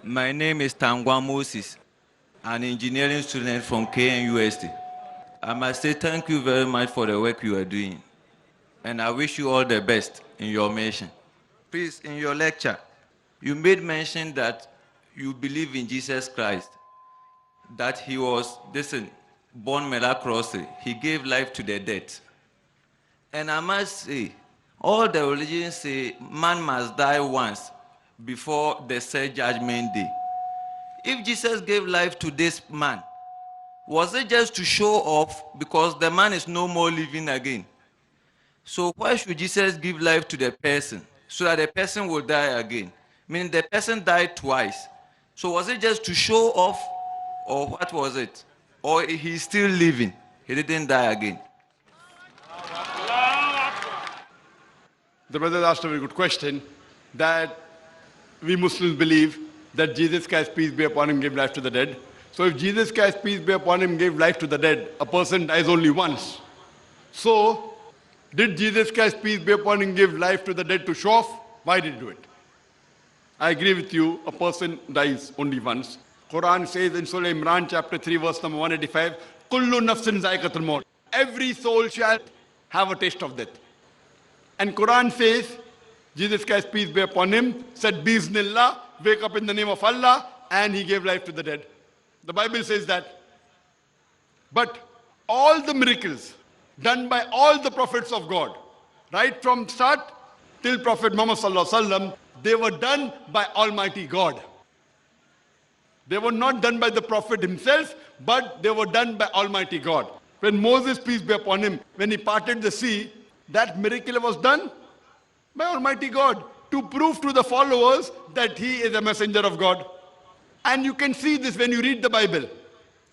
My name is Tangwa Moses, an engineering student from KNUST. I must say thank you very much for the work you are doing, and I wish you all the best in your mission. Please, in your lecture, you made mention that you believe in Jesus Christ, that he was, born miraculously. He gave life to the dead. And I must say, all the religions say man must die once before the said judgment day. If Jesus gave life to this man, was it just to show off because the man is no more living again? So why should Jesus give life to the person so that the person will die again? Meaning the person died twice. So was it just to show off, or what was it? Or he's still living, he didn't die again? The brother asked a very good question, that we Muslims believe that Jesus Christ, peace be upon him, gave life to the dead. So if Jesus Christ, peace be upon him, gave life to the dead, a person dies only once. So, did Jesus Christ, peace be upon him, give life to the dead to show off? Why did he do it? I agree with you, a person dies only once. Quran says in Surah Imran chapter 3 verse number 185, Kullu nafsin za'iqatul maut. Every soul shall have a taste of death. And Quran says, Jesus Christ, peace be upon him, said, Bismillah, wake up in the name of Allah, and he gave life to the dead. The Bible says that. But all the miracles done by all the prophets of God, right from start till Prophet Muhammad sallallahu alaihi wasallam, they were done by Almighty God. They were not done by the Prophet himself, but they were done by Almighty God. When Moses, peace be upon him, when he parted the sea, that miracle was done by Almighty God to prove to the followers that he is a messenger of God. And you can see this when you read the Bible.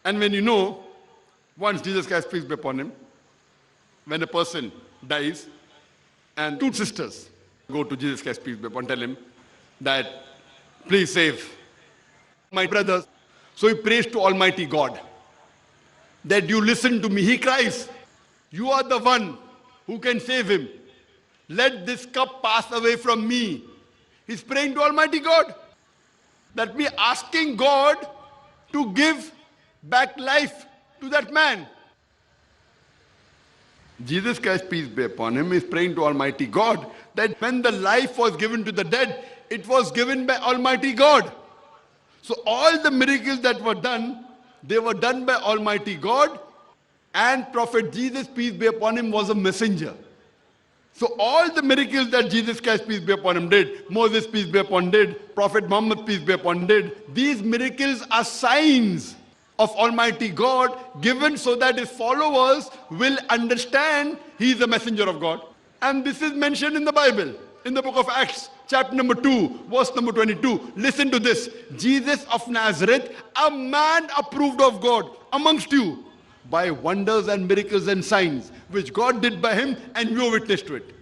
And when you know, once Jesus Christ, peace be upon him, when a person dies, and two sisters go to Jesus Christ, peace be upon him, tell him that, please save my brothers. So he prays to Almighty God that you listen to me. He cries, you are the one who can save him. Let this cup pass away from me. He's praying to Almighty God. That means asking God to give back life to that man. Jesus Christ, peace be upon him, is praying to Almighty God that when the life was given to the dead, it was given by Almighty God. So all the miracles that were done, they were done by Almighty God, and Prophet Jesus, peace be upon him, was a messenger. So all the miracles that Jesus Christ, peace be upon him, did, Moses, peace be upon him, did, Prophet Muhammad, peace be upon him, did, these miracles are signs of Almighty God given so that his followers will understand he is a messenger of God. And this is mentioned in the Bible, in the book of Acts, chapter number 2, verse number 22. Listen to this. Jesus of Nazareth, a man approved of God amongst you by wonders and miracles and signs, which God did by him, and you are witness to it.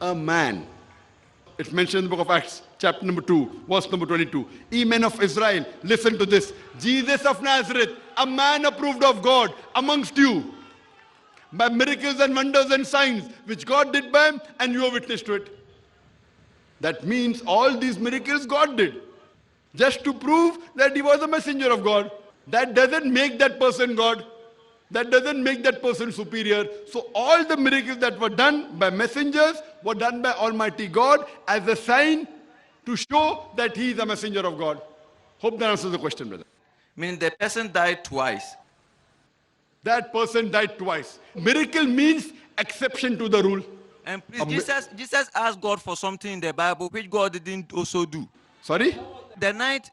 A man. It's mentioned in the book of Acts, chapter number 2, verse number 22. Ye men of Israel, listen to this. Jesus of Nazareth, a man approved of God amongst you, by miracles and wonders and signs, which God did by him, and you are witness to it. That means all these miracles God did, just to prove that he was a messenger of God. That doesn't make that person God. That doesn't make that person superior. So all the miracles that were done by messengers were done by Almighty God as a sign to show that he is a messenger of God. Hope that answers the question, brother. Meaning the person died twice. That person died twice. Miracle means exception to the rule. And please, Jesus asked God for something in the Bible which God didn't also do. Sorry? The night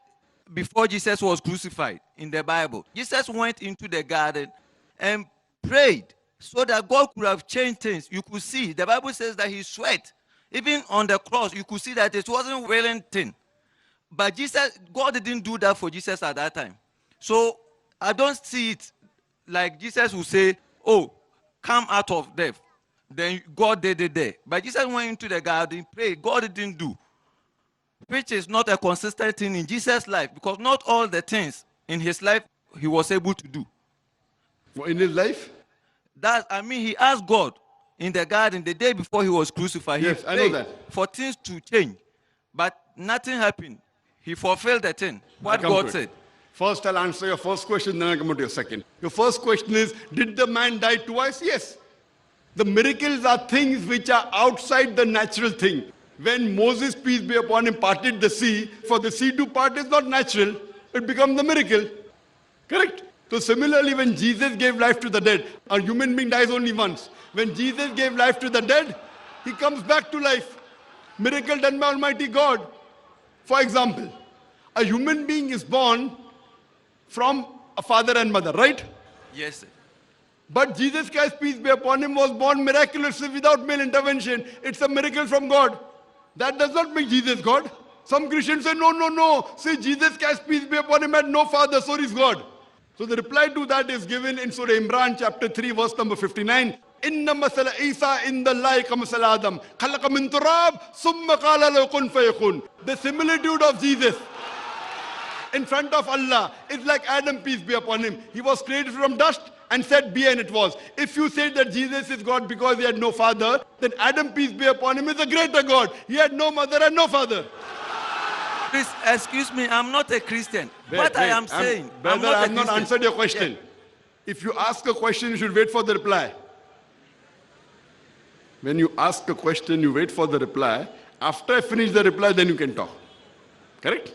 before Jesus was crucified in the Bible, Jesus went into the garden and prayed so that God could have changed things. You could see, the Bible says that he sweat. Even on the cross, you could see that it wasn't wearing thin. But Jesus, God didn't do that for Jesus at that time. So I don't see it like Jesus would say, oh, come out of death. Then God did it there. But Jesus went into the garden, prayed. God didn't do. Which is not a consistent thing in Jesus' life, because not all the things in his life he was able to do. In his life? He asked God in the garden the day before he was crucified. Yes, I know that. For things to change. But nothing happened. He fulfilled the thing. What I'll come God to it. said. First, I'll answer your first question, then I'll come to your second. Your first question is, did the man die twice? Yes. The miracles are things which are outside the natural thing. When Moses, peace be upon him, parted the sea, for the sea to part is not natural. It becomes the miracle. Correct? So similarly, when Jesus gave life to the dead, a human being dies only once. When Jesus gave life to the dead, he comes back to life. Miracle done by Almighty God. For example, a human being is born from a father and mother, right? Yes, sir. But Jesus Christ, peace be upon him, was born miraculously without male intervention. It's a miracle from God. That does not make Jesus God. Some Christians say, no, no, no. See, Jesus Christ, peace be upon him, had no father, so is God. So the reply to that is given in Surah Imran, chapter 3, verse number 59. Inna masala Isa inda Allahi ka masala Adam. Khalaqa min turab, summa qala lahu kun fayakun. The similitude of Jesus in front of Allah is like Adam, peace be upon him. He was created from dust and said, be, and it was. If you say that Jesus is God because he had no father, then Adam, peace be upon him, is a greater God. He had no mother and no father. Please, excuse me, I'm not a Christian. What I am saying, Brother, I have not Christian. answered your question. Yeah. If you ask a question, you should wait for the reply. When you ask a question, you wait for the reply. After I finish the reply, then you can talk. Correct?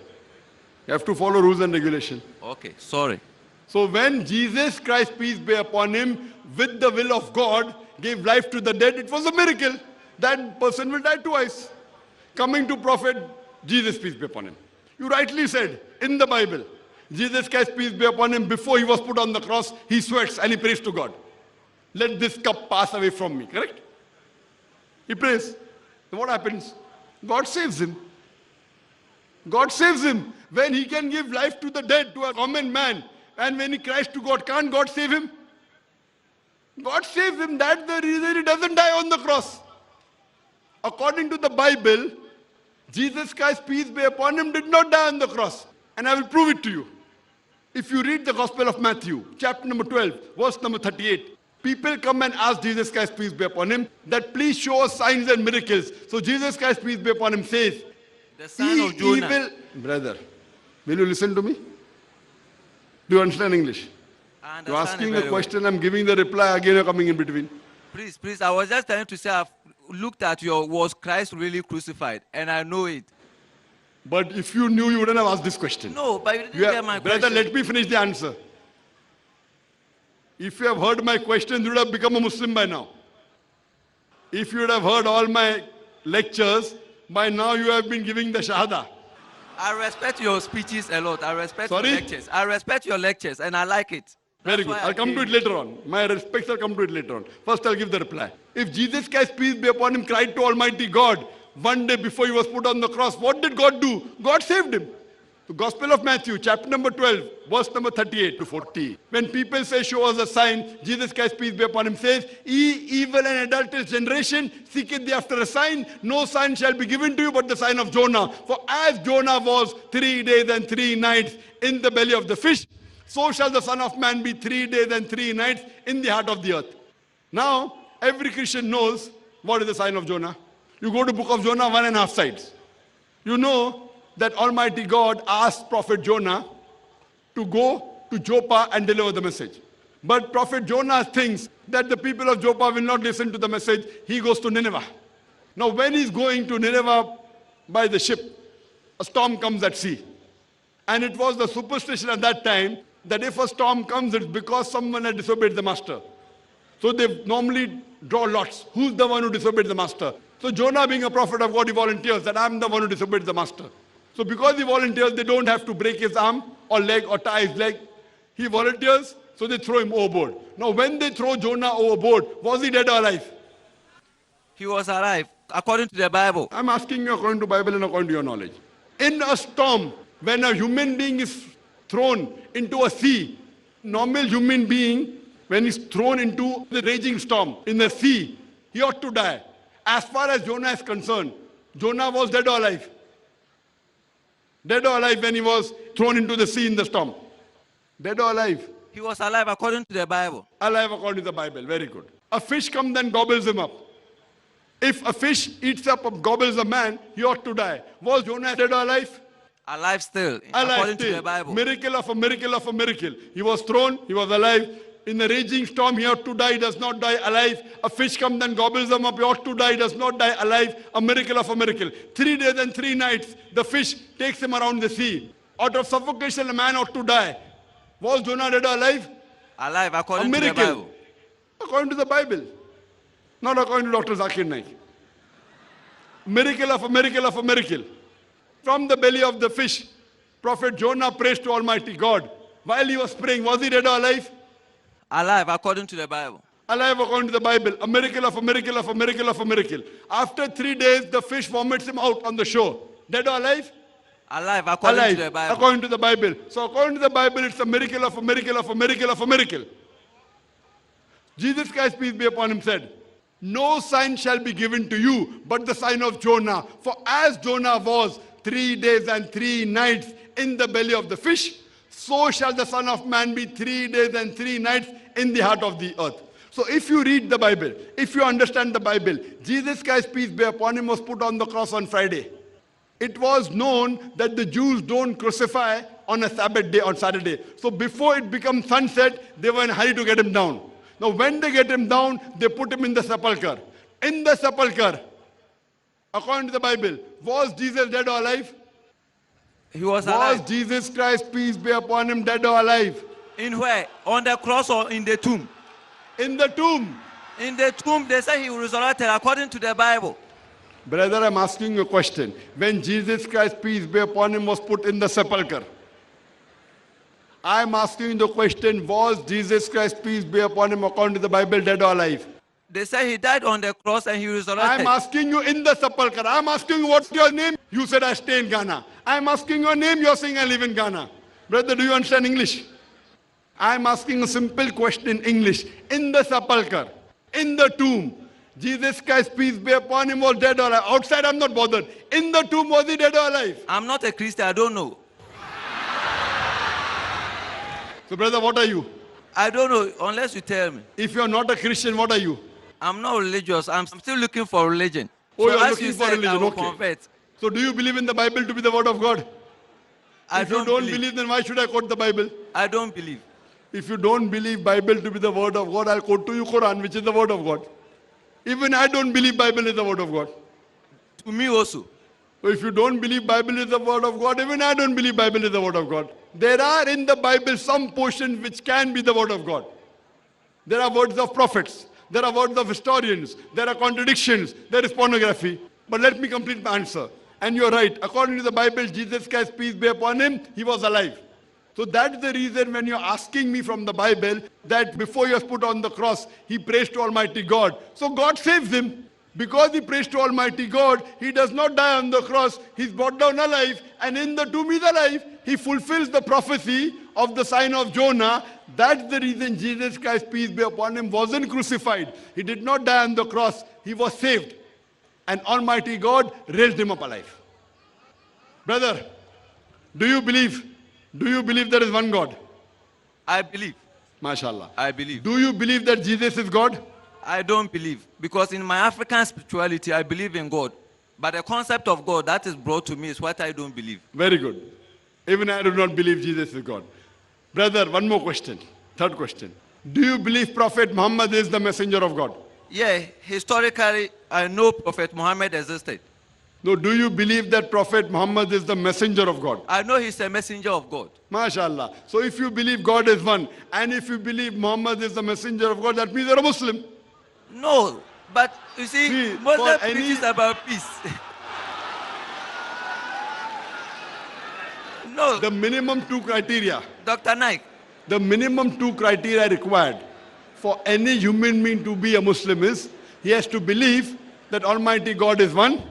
You have to follow rules and regulation. Okay, sorry. So when Jesus Christ, peace be upon him, with the will of God, gave life to the dead, it was a miracle. That person will die twice. Coming to Prophet Jesus, peace be upon him. You rightly said, in the Bible, Jesus Christ, peace be upon him, before he was put on the cross, he sweats and he prays to God. Let this cup pass away from me, correct? He prays. So what happens? God saves him. God saves him. When he can give life to the dead, to a common man, and when he cries to God, can't God save him? God saves him. That's the reason he doesn't die on the cross. According to the Bible, Jesus Christ, peace be upon him, did not die on the cross. And I will prove it to you. If you read the Gospel of Matthew, chapter number 12, verse number 38, people come and ask Jesus Christ, peace be upon him, that please show us signs and miracles. So Jesus Christ, peace be upon him, says, The son of Jonah. Brother, will you listen to me? Do you understand English? You're asking a question, I'm giving the reply, again you're coming in between. Please, I was just trying to say, I've looked at was Christ really crucified? And I know it. But if you knew, you wouldn't have asked this question. No, but you didn't get my brother, question. let me finish the answer. If you have heard my question, you would have become a Muslim by now. If you would have heard all my lectures, by now you have been giving the Shahada. I respect your speeches a lot. I respect Sorry? your lectures. I respect your lectures and I like it. Very That's good. why I'll I come to came. it later on. My respects, I'll come to it later on. First, I'll give the reply. If Jesus Christ, peace be upon him, cried to Almighty God one day before he was put on the cross, what did God do? God saved him. The Gospel of Matthew, chapter number 12, verse number 38 to 40. When people say, show us a sign, Jesus Christ, peace be upon him, says, ye evil and adulterous generation, seeketh thee after a sign. No sign shall be given to you but the sign of Jonah. For as Jonah was 3 days and 3 nights in the belly of the fish, so shall the Son of Man be 3 days and 3 nights in the heart of the earth. Now, every Christian knows what is the sign of Jonah. You go to book of Jonah, 1.5 sides. You know that Almighty God asked Prophet Jonah to go to Joppa and deliver the message. But Prophet Jonah thinks that the people of Joppa will not listen to the message. He goes to Nineveh. Now when he's going to Nineveh by the ship, a storm comes at sea. And it was the superstition at that time that if a storm comes, it's because someone had disobeyed the master. So they normally draw lots. Who's the one who disobeyed the master? So Jonah, being a prophet of God, he volunteers that I'm the one who disobeyed the master. So because he volunteers, they don't have to break his arm or leg or tie his leg. He volunteers, so they throw him overboard. Now when they throw Jonah overboard, was he dead or alive? He was alive, according to the Bible. I'm asking you according to Bible and according to your knowledge. In a storm, when a human being is thrown into a sea, normal human being, when he's thrown into the raging storm in the sea, he ought to die. As far as Jonah is concerned, Jonah was dead or alive? Dead or alive when he was thrown into the sea in the storm? Dead or alive? He was alive according to the Bible. Alive according to the Bible. Very good. A fish comes and gobbles him up. If a fish eats up or gobbles a man, he ought to die. Was Jonah dead or alive? Alive still, Alive according still. to the Bible. Miracle of a miracle of a miracle. He was thrown, he was alive. In the raging storm, he ought to die, does not die alive. A fish comes and gobbles him up, he ought to die, does not die alive. A miracle of a miracle. 3 days and 3 nights, the fish takes him around the sea. Out of suffocation, a man ought to die. Was Jonah dead or alive? Alive, A according to the miracle. Bible. According to the Bible. Not according to Dr. Zakir Naik. Miracle of a miracle of a miracle. From the belly of the fish, Prophet Jonah prays to Almighty God. While he was praying, was he dead or alive? Alive, according to the Bible. Alive according to the Bible. A miracle of a miracle of a miracle of a miracle. After 3 days, the fish vomits him out on the shore. Dead or alive? Alive, according Alive, to the Bible. according to the Bible. So according to the Bible, it's a miracle of a miracle of a miracle of a miracle. Jesus Christ, peace be upon him, said, no sign shall be given to you but the sign of Jonah. For as Jonah was 3 days and 3 nights in the belly of the fish, so shall the Son of Man be 3 days and 3 nights in the heart of the earth. So if you read the Bible, if you understand the Bible, Jesus Christ, peace be upon him, was put on the cross on Friday. It was known that the Jews don't crucify on a Sabbath day, on Saturday. So before it becomes sunset, they were in a hurry to get him down. Now when they get him down, they put him in the sepulchre. In the sepulchre, according to the Bible, was Jesus dead or alive? He was Was alive. Jesus Christ, peace be upon him, dead or alive? In where? On the cross or in the tomb? In the tomb. In the tomb, they say he resurrected according to the Bible. Brother, I'm asking you a question. When Jesus Christ, peace be upon him, was put in the sepulchre, I'm asking you the question, was Jesus Christ, peace be upon him, according to the Bible, dead or alive? They say he died on the cross and he resurrected. I'm asking you in the sepulchre. I'm asking you what's your name? You said I stay in Ghana. I'm asking your name. You're saying I live in Ghana. Brother, do you understand English? I'm asking a simple question in English. In the sepulchre, in the tomb, Jesus Christ, peace be upon him, was dead or alive. Outside, I'm not bothered. In the tomb, was he dead or alive? I'm not a Christian, I don't know. So, brother, what are you? I don't know unless you tell me. If you're not a Christian, what are you? I'm not religious. I'm still looking for religion. Oh, you're as looking you for said, religion, I will okay. convert. So, do you believe in the Bible to be the word of God? If you don't believe, then why should I quote the Bible? I don't believe. If you don't believe Bible to be the word of God, I'll quote to you Quran, which is the word of God. Even I don't believe Bible is the word of God. To me also. So if you don't believe Bible is the word of God, even I don't believe Bible is the word of God. There are in the Bible some portions which can be the word of God. There are words of prophets. There are words of historians. There are contradictions. There is pornography. But let me complete my answer. And you're right. According to the Bible, Jesus Christ, peace be upon him, he was alive. So that's the reason when you're asking me from the Bible that before he was put on the cross, he prays to Almighty God. So God saves him. Because he prays to Almighty God, he does not die on the cross. He's brought down alive. And in the tomb he's alive. He fulfills the prophecy of the sign of Jonah. That's the reason Jesus Christ, peace be upon him, wasn't crucified. He did not die on the cross. He was saved. And Almighty God raised him up alive. Brother, do you believe there is one God? I believe. MashaAllah. I believe. Do you believe that Jesus is God? I don't believe. Because in my African spirituality, I believe in God. But the concept of God that is brought to me is what I don't believe. Very good. Even I do not believe Jesus is God. Brother, one more question. Third question. Do you believe Prophet Muhammad is the messenger of God? Yeah, historically, I know Prophet Muhammad existed. No, do you believe that Prophet Muhammad is the messenger of God? I know he's a messenger of God. MashaAllah. So if you believe God is one, and if you believe Muhammad is the messenger of God, that means you're a Muslim. No, but you see, Muslim preaches about peace. No. The minimum 2 criteria. Dr. Naik. The minimum 2 criteria required for any human being to be a Muslim is, he has to believe that Almighty God is one,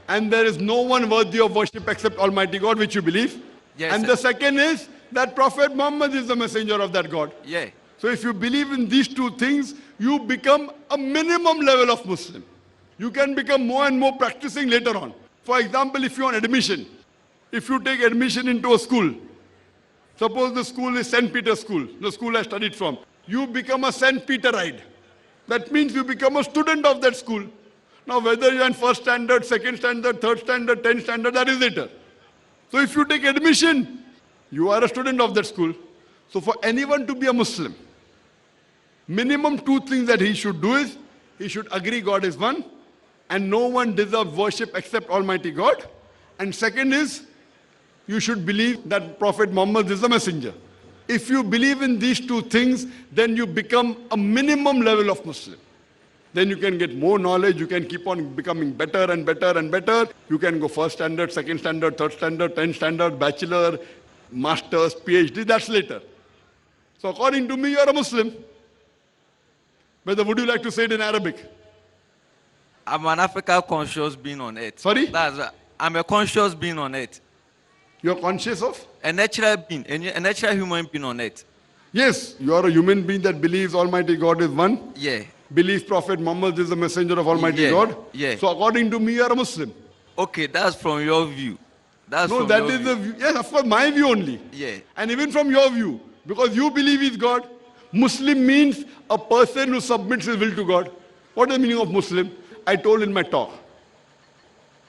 and there is no one worthy of worship except Almighty God, which you believe. Yes, and sir. the second is that Prophet Muhammad is the messenger of that God. Yeah. So if you believe in these 2 things, you become a minimum level of Muslim. You can become more and more practicing later on. For example, if you're on admission, if you take admission into a school, suppose the school is St. Peter's School, the school I studied from, you become a St. Peterite. That means you become a student of that school. Now whether you're in 1st standard, 2nd standard, 3rd standard, 10th standard, that is later. So if you take admission, you are a student of that school. So for anyone to be a Muslim, minimum two things that he should do is, he should agree God is one, and no one deserves worship except Almighty God. And second is, you should believe that Prophet Muhammad is a messenger. If you believe in these two things, then you become a minimum level of Muslim. Then you can get more knowledge, you can keep on becoming better and better and better. You can go first standard, second standard, third standard, 10th standard, bachelor, master's, PhD, that's later. So according to me, you are a Muslim. Whether would you like to say it in Arabic? I'm an African conscious being on earth. Sorry? I'm a conscious being on earth. You're conscious of? A natural being, a natural human being on earth. Yes, you are a human being that believes Almighty God is one. Yeah. Believes Prophet Muhammad is the messenger of Almighty God. Yeah. So according to me, you are a Muslim. Okay, that's from your view. That's No, from that your is view. the view. Yes, of course, my view only. Yeah. And even from your view, because you believe he's God. Muslim means a person who submits his will to God. What is the meaning of Muslim? I told in my talk.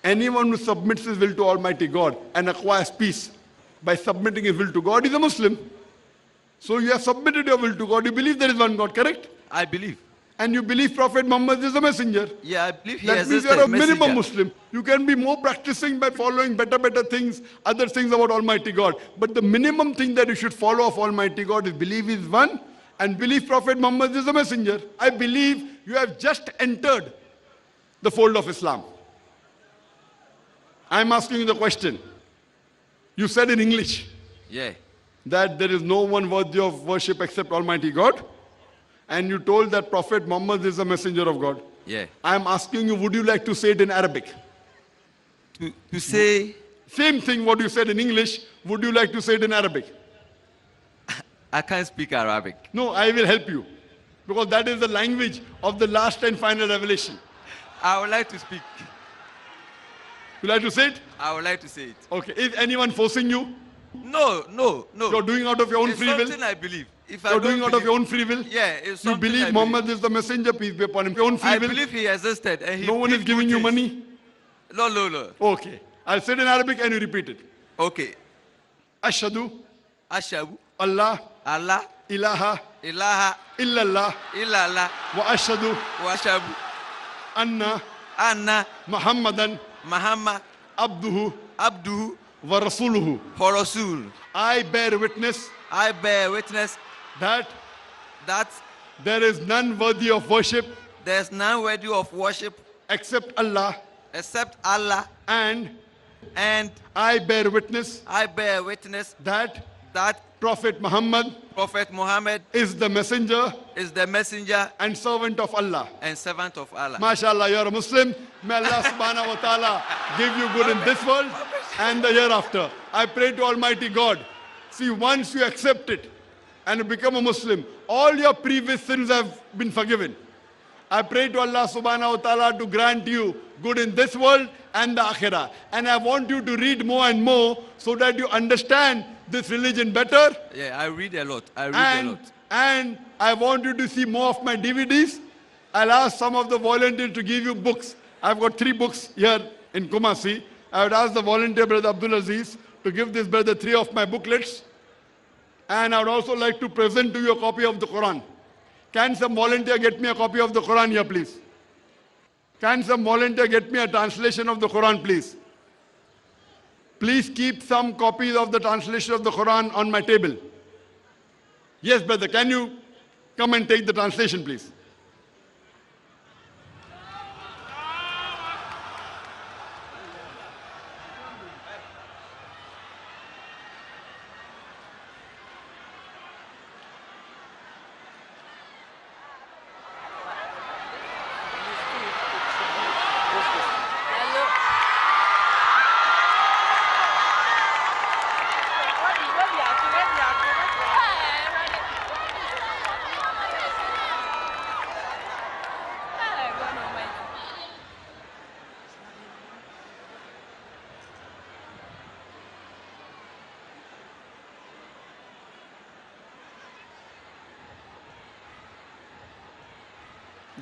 Anyone who submits his will to Almighty God and acquires peace by submitting his will to God is a Muslim. So you have submitted your will to God. You believe there is one God, correct? I believe. And you believe Prophet Muhammad is a messenger. Yeah, I believe he That existed. means you are a minimum messenger. Muslim. You can be more practicing by following better things, other things about Almighty God. But the minimum thing that you should follow of Almighty God is believe He is one and believe Prophet Muhammad is a messenger. I believe you have just entered the fold of Islam. I am asking you the question. You said in English Yeah. that there is no one worthy of worship except Almighty God. And you told that Prophet Muhammad is a messenger of God. Yeah. I am asking you, would you like to say it in Arabic? To say, Same thing what you said in English, would you like to say it in Arabic? I can't speak Arabic. No, I will help you. Because that is the language of the last and final revelation. I would like to speak. You like to say it? I would like to say it. Okay. Is anyone forcing you? No. You're doing out of your own It's free will? something I believe. If I You're don't doing out of believe- your own free will? Yeah, it's You something I believe Muhammad is the messenger, peace be upon him. Your own free I will? believe he existed and he No one is did giving good you things. money? No. Okay. I'll say it in Arabic and you repeat it. Okay. Ashhadu Ashabu, Allah Allah, ilaha ilaha, illallah illallah, wa ashhadu wa ashabu, anna anna, Muhammadan Muhammad, abduhu abduhu, wa rasuluhu. for Rasul. I bear witness I bear witness that that there is none worthy of worship there's none worthy of worship except Allah, except Allah, and and I bear witness I bear witness that that Prophet Muhammad Prophet Muhammad is the messenger is the messenger and servant of Allah. and servant of Allah. MashaAllah, you're a Muslim. May Allah subhanahu wa ta'ala give you good in this world and the hereafter. I pray to Almighty God. See, once you accept it and you become a Muslim, all your previous sins have been forgiven. I pray to Allah subhanahu wa ta'ala to grant you good in this world and the akhirah. And I want you to read more and more so that you understand this religion better. Yeah, I read a lot. I read a lot. And I want you to see more of my DVDs. I'll ask some of the volunteers to give you books. I've got 3 books here in Kumasi. I would ask the volunteer, Brother Abdul Aziz, to give this brother 3 of my booklets. And I would also like to present to you a copy of the Quran. Can some volunteer get me a copy of the Quran here, please? Can some volunteer get me a translation of the Quran, please? Please keep some copies of the translation of the Quran on my table. Yes, brother, can you come and take the translation, please?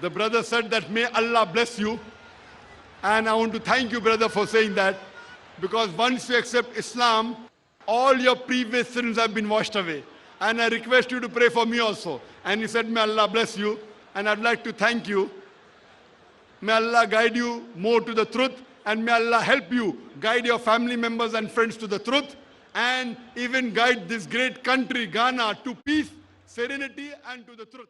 The brother said that may Allah bless you. And I want to thank you, brother, for saying that. Because once you accept Islam, all your previous sins have been washed away. And I request you to pray for me also. And he said, may Allah bless you. And I'd like to thank you. May Allah guide you more to the truth. And may Allah help you guide your family members and friends to the truth. And even guide this great country, Ghana, to peace, serenity, and to the truth.